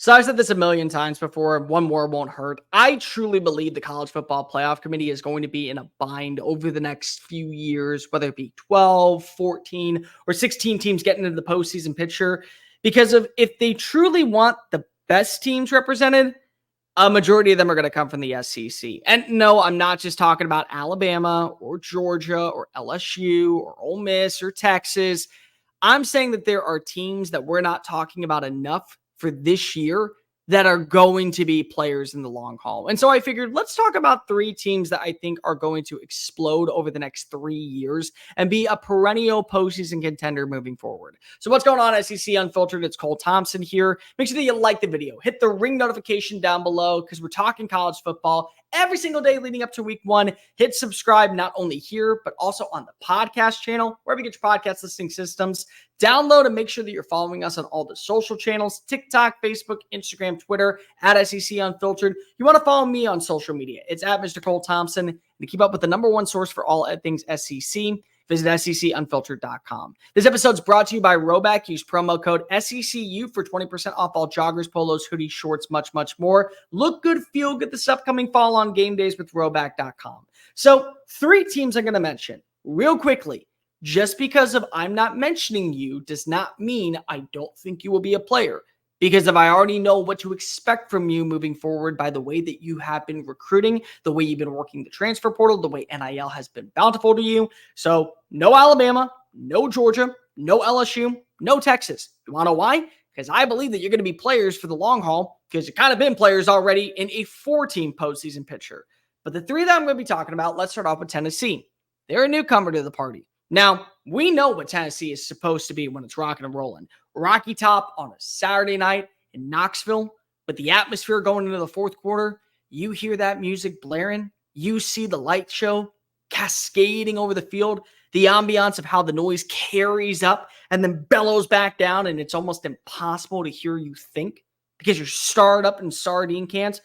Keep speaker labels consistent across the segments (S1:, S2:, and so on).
S1: So I've said this a million times before. One more won't hurt. I truly believe the College Football Playoff Committee is going to be in a bind over the next few years, whether it be 12, 14, or 16 teams getting into the postseason picture. Because of if they truly want the best teams represented, a majority of them are going to come from the SEC. And no, I'm not just talking about Alabama or Georgia or LSU or Ole Miss or Texas. I'm saying that there are teams that we're not talking about enough for this year that are going to be players in the long haul. And so I figured, let's talk about 3 teams that I think are going to explode over the next 3 years and be a perennial postseason contender moving forward. So what's going on, SEC Unfiltered? It's Cole Thompson here. Make sure that you like the video. Hit the ring notification down below because we're talking college football every single day leading up to week 1. Hit subscribe not only here, but also on the podcast channel, wherever you get your podcast listening systems. Download and make sure that you're following us on all the social channels, TikTok, Facebook, Instagram, Twitter, at SEC Unfiltered. You want to follow me on social media. It's at Mr. Cole Thompson. And to keep up with the #1 source for all things SEC, visit SECUnfiltered.com. This episode is brought to you by RHOBACK. Use promo code SECU for 20% off all joggers, polos, hoodies, shorts, much, much more. Look good, feel good this upcoming fall on game days with RHOBACK.com. So 3 teams I'm going to mention real quickly. Just because of I'm not mentioning you does not mean I don't think you will be a player. Because if I already know what to expect from you moving forward by the way that you have been recruiting, the way you've been working the transfer portal, the way NIL has been bountiful to you. So no Alabama, no Georgia, no LSU, no Texas. You want to know why? Because I believe that you're going to be players for the long haul because you've kind of been players already in a 4-team postseason picture. But the 3 that I'm going to be talking about, let's start off with Tennessee. They're a newcomer to the party. Now, we know what Tennessee is supposed to be when it's rocking and rolling. Rocky Top on a Saturday night in Knoxville, with the atmosphere going into the 4th quarter. You hear that music blaring. You see the light show cascading over the field. The ambiance of how the noise carries up and then bellows back down, and it's almost impossible to hear you think because you're starred up in sardine cans.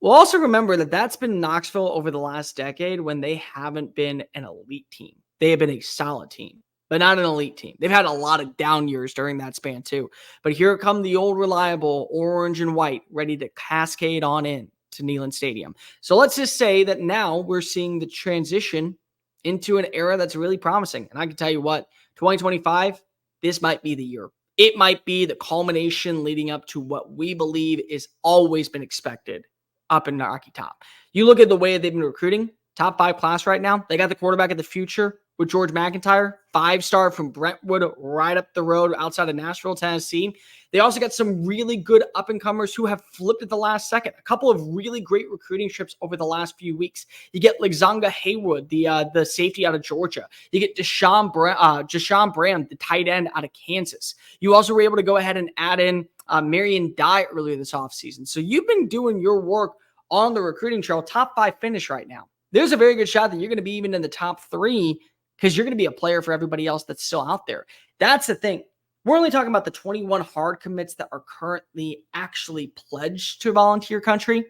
S1: We'll also remember that that's been Knoxville over the last decade when they haven't been an elite team. They have been a solid team, but not an elite team. They've had a lot of down years during that span too. But here come the old reliable orange and white ready to cascade on in to Neyland Stadium. So let's just say that now we're seeing the transition into an era that's really promising. And I can tell you what, 2025, this might be the year. It might be the culmination leading up to what we believe is always been expected up in Rocky Top. You look at the way they've been recruiting, top 5 class right now. They got the quarterback of the future with George McIntyre, 5-star from Brentwood, right up the road outside of Nashville, Tennessee. They also got some really good up-and-comers who have flipped at the last second. A couple of really great recruiting trips over the last few weeks. You get Lexanga Haywood, the safety out of Georgia. You get Deshaun Brand, the tight end out of Kansas. You also were able to go ahead and add in Marion Dye earlier this offseason. So you've been doing your work on the recruiting trail, top 5 finish right now. There's a very good shot that you're going to be even in the top 3 because you're going to be a player for everybody else that's still out there. That's the thing. We're only talking about the 21 hard commits that are currently actually pledged to Volunteer Country.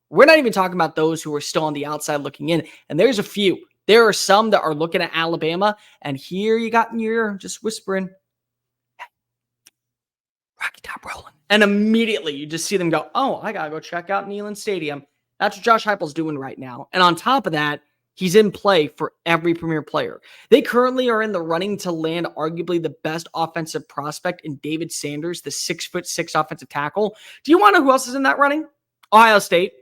S1: We're not even talking about those who are still on the outside looking in. And there's a few. There are some that are looking at Alabama. And here you got in your ear just whispering, hey, Rocky Top rolling. And immediately you just see them go, oh, I got to go check out Neyland Stadium. That's what Josh Heupel's doing right now. And on top of that, he's in play for every premier player. They currently are in the running to land arguably the best offensive prospect in David Sanders, the 6'6" offensive tackle. Do you want to know who else is in that running? Ohio State,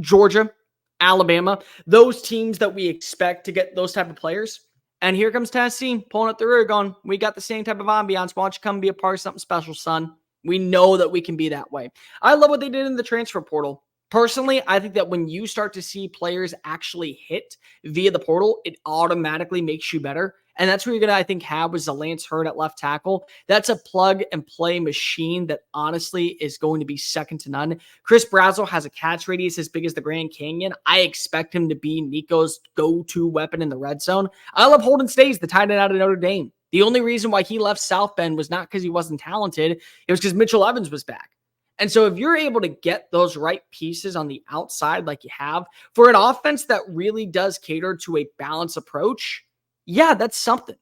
S1: Georgia, Alabama, those teams that we expect to get those type of players. And here comes Tennessee pulling up the rear going, we got the same type of ambiance. Why don't you come be a part of something special, son? We know that we can be that way. I love what they did in the transfer portal. Personally, I think that when you start to see players actually hit via the portal, it automatically makes you better. And that's what you're going to, I think, have with Lance Hurd at left tackle. That's a plug-and-play machine that honestly is going to be second to none. Chris Brazzell has a catch radius as big as the Grand Canyon. I expect him to be Nico's go-to weapon in the red zone. I love Holden Stays, the tight end out of Notre Dame. The only reason why he left South Bend was not because he wasn't talented. It was because Mitchell Evans was back. And so if you're able to get those right pieces on the outside like you have for an offense that really does cater to a balanced approach, yeah, that's something.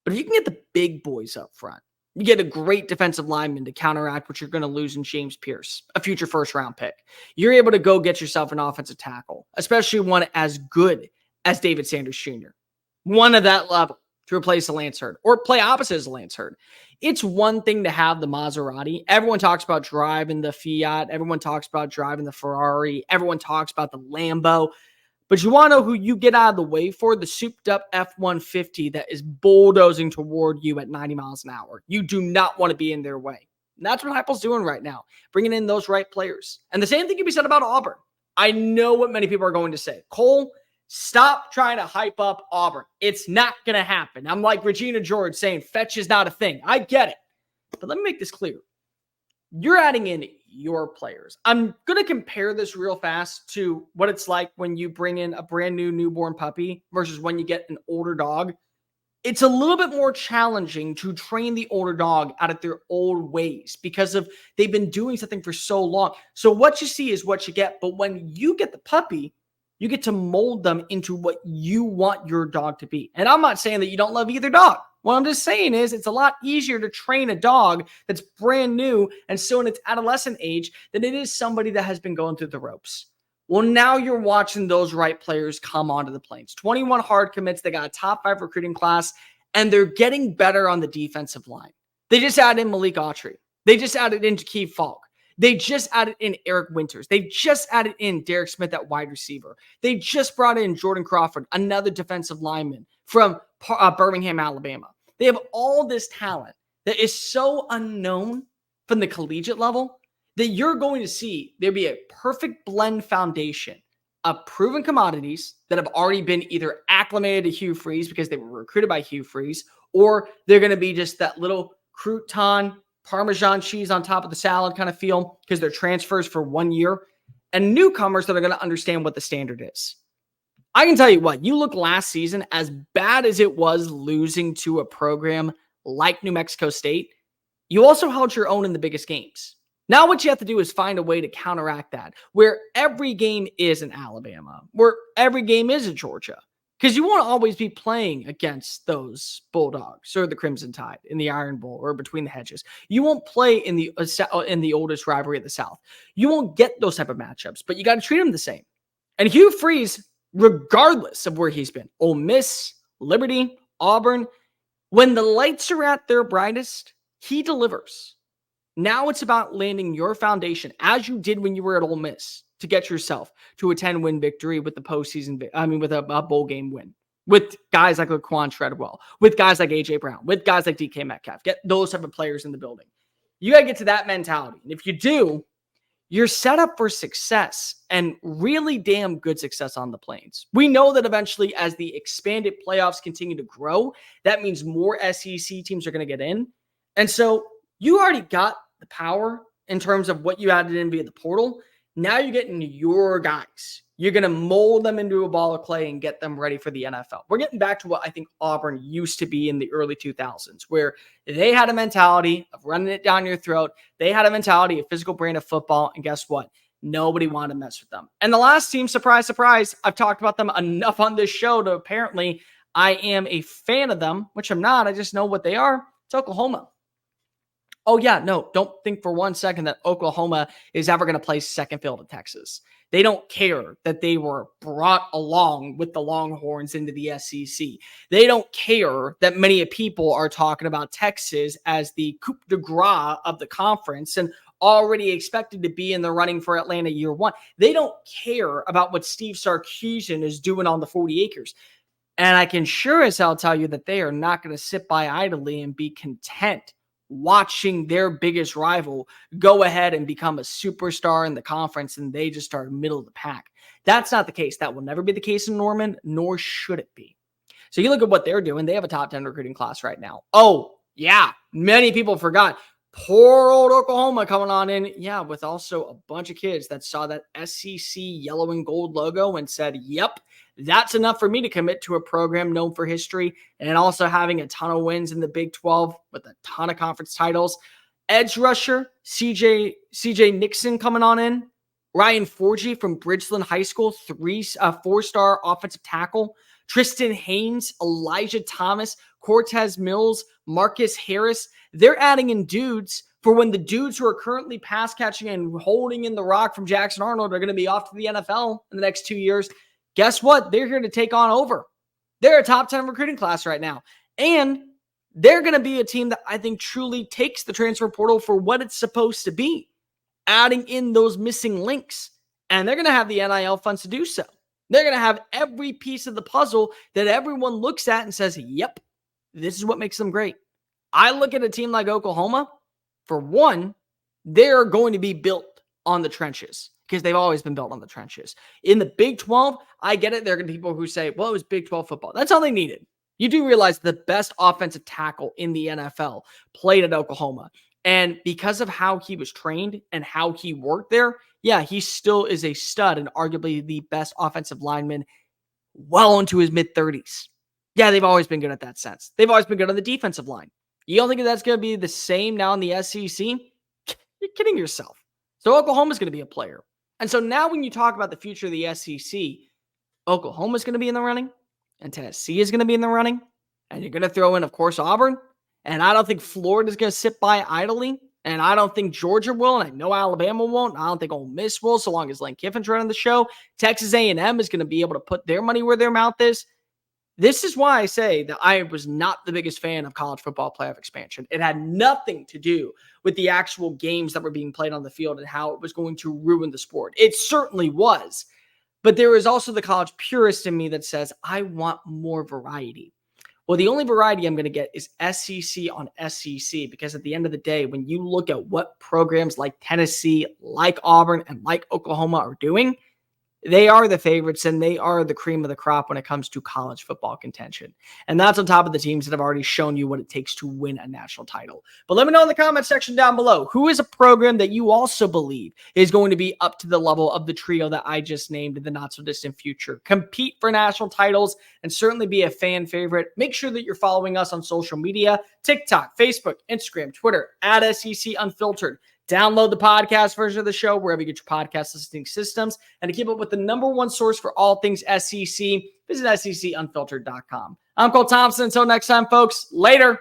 S1: But if you can get the big boys up front, You get a great defensive lineman to counteract what you're going to lose in James Pierce, a future first-round pick. You're able to go get yourself an offensive tackle, especially one as good as David Sanders Jr., one of that level to replace a Lance Hurd or play opposite as a Lance Hurd. It's one thing to have the Maserati. Everyone talks about driving the Fiat. Everyone talks about driving the Ferrari. Everyone talks about the Lambo. But you want to know who you get out of the way for? The souped-up F-150 that is bulldozing toward you at 90 miles an hour. You do not want to be in their way. And that's what Heupel's doing right now, bringing in those right players. And the same thing can be said about Auburn. I know what many people are going to say. Cole, stop trying to hype up Auburn. It's not going to happen. I'm like Regina George saying fetch is not a thing. I get it. But let me make this clear. You're adding in your players. I'm going to compare this real fast to what it's like when you bring in a brand new newborn puppy versus when you get an older dog. It's a little bit more challenging to train the older dog out of their old ways because of they've been doing something for so long. So what you see is what you get. But when you get the puppy, you get to mold them into what you want your dog to be. And I'm not saying that you don't love either dog. What I'm just saying is it's a lot easier to train a dog that's brand new and still in its adolescent age than it is somebody that has been going through the ropes. Well, now you're watching those right players come onto the Plains. 21 hard commits. They got a top 5 recruiting class, and they're getting better on the defensive line. They just added in Malik Autry. They just added in Jakeem Falk. They just added in Eric Winters. They just added in Derek Smith at wide receiver. They just brought in Jordan Crawford, another defensive lineman from Birmingham, Alabama. They have all this talent that is so unknown from the collegiate level that you're going to see there be a perfect blend foundation of proven commodities that have already been either acclimated to Hugh Freeze because they were recruited by Hugh Freeze, or they're going to be just that little crouton, Parmesan cheese on top of the salad kind of feel because they're transfers for 1 year, and newcomers that are going to understand what the standard is. I can tell you what, you look last season, as bad as it was losing to a program like New Mexico State, you also held your own in the biggest games. Now what you have to do is find a way to counteract that, where every game is an Alabama, where every game is a Georgia. Because you won't always be playing against those Bulldogs or the Crimson Tide in the Iron Bowl or between the hedges. You won't play in the oldest rivalry of the South. You won't get those type of matchups, but you got to treat them the same. And Hugh Freeze, regardless of where he's been, Ole Miss, Liberty, Auburn, when the lights are at their brightest, he delivers. Now it's about landing your foundation, as you did when you were at Ole Miss, to get yourself to a 10-win victory with the postseason. With a bowl game win, with guys like Laquan Treadwell, with guys like AJ Brown, with guys like DK Metcalf. Get those type of players in the building. You got to get to that mentality. And if you do, you're set up for success, and really damn good success on the Plains. We know that eventually, as the expanded playoffs continue to grow, that means more SEC teams are going to get in. And so you already got the power in terms of what you added in via the portal. Now you're getting your guys. You're going to mold them into a ball of clay and get them ready for the NFL. We're getting back to what I think Auburn used to be in the early 2000s, where they had a mentality of running it down your throat. They had a mentality of physical brand of football. And guess what? Nobody wanted to mess with them. And the last team, surprise, surprise, I've talked about them enough on this show to apparently I am a fan of them, which I'm not. I just know what they are. It's Oklahoma. Oh, yeah, no, don't think for 1 second that Oklahoma is ever going to play second field to Texas. They don't care that they were brought along with the Longhorns into the SEC. They don't care that many people are talking about Texas as the coup de grace of the conference and already expected to be in the running for Atlanta year one. They don't care about what Steve Sarkisian is doing on the 40 acres. And I can sure as hell tell you that they are not going to sit by idly and be content watching their biggest rival go ahead and become a superstar in the conference and they just start middle of the pack. That's not the case. That will never be the case in Norman, nor should it be. So you look at what they're doing. They have a top 10 recruiting class right now. Oh, yeah. Many people forgot. Poor old Oklahoma coming on in. Yeah, with also a bunch of kids that saw that SEC yellow and gold logo and said, yep, that's enough for me to commit to a program known for history and also having a ton of wins in the Big 12 with a ton of conference titles. Edge rusher, CJ Nixon coming on in. Ryan Forgey from Bridgeland High School, 4-star offensive tackle. Tristan Haynes, Elijah Thomas, Cortez Mills, Marcus Harris. They're adding in dudes for when the dudes who are currently pass catching and holding in the rock from Jackson Arnold are going to be off to the NFL in the next 2 years. Guess what? They're here to take on over. They're a top 10 recruiting class right now. And they're going to be a team that I think truly takes the transfer portal for what it's supposed to be, adding in those missing links. And they're going to have the NIL funds to do so. They're going to have every piece of the puzzle that everyone looks at and says, yep, this is what makes them great. I look at a team like Oklahoma. For one, they're going to be built on the trenches because they've always been built on the trenches. In the Big 12, I get it. There are going to be people who say, well, it was Big 12 football. That's all they needed. You do realize the best offensive tackle in the NFL played at Oklahoma. And because of how he was trained and how he worked there, yeah, he still is a stud and arguably the best offensive lineman well into his mid-30s. Yeah, they've always been good at that sense. They've always been good on the defensive line. You don't think that's going to be the same now in the SEC? You're kidding yourself. So Oklahoma's going to be a player. And so now when you talk about the future of the SEC, Oklahoma's going to be in the running, and Tennessee is going to be in the running, and you're going to throw in, of course, Auburn. And I don't think Florida's going to sit by idly, and I don't think Georgia will, and I know Alabama won't. I don't think Ole Miss will, so long as Lane Kiffin's running the show. Texas A&M is going to be able to put their money where their mouth is. This is why I say that I was not the biggest fan of college football playoff expansion. It had nothing to do with the actual games that were being played on the field and how it was going to ruin the sport. It certainly was. But there is also the college purist in me that says, I want more variety. Well, the only variety I'm going to get is SEC on SEC, because at the end of the day, when you look at what programs like Tennessee, like Auburn, and like Oklahoma are doing, they are the favorites and they are the cream of the crop when it comes to college football contention. And that's on top of the teams that have already shown you what it takes to win a national title. But let me know in the comment section down below, who is a program that you also believe is going to be up to the level of the trio that I just named in the not so distant future, compete for national titles, and certainly be a fan favorite. Make sure that you're following us on social media, TikTok, Facebook, Instagram, Twitter, at SEC Unfiltered. Download the podcast version of the show wherever you get your podcast listening systems. And to keep up with the #1 source for all things SEC, visit SECUnfiltered.com. I'm Cole Thompson. Until next time, folks, later.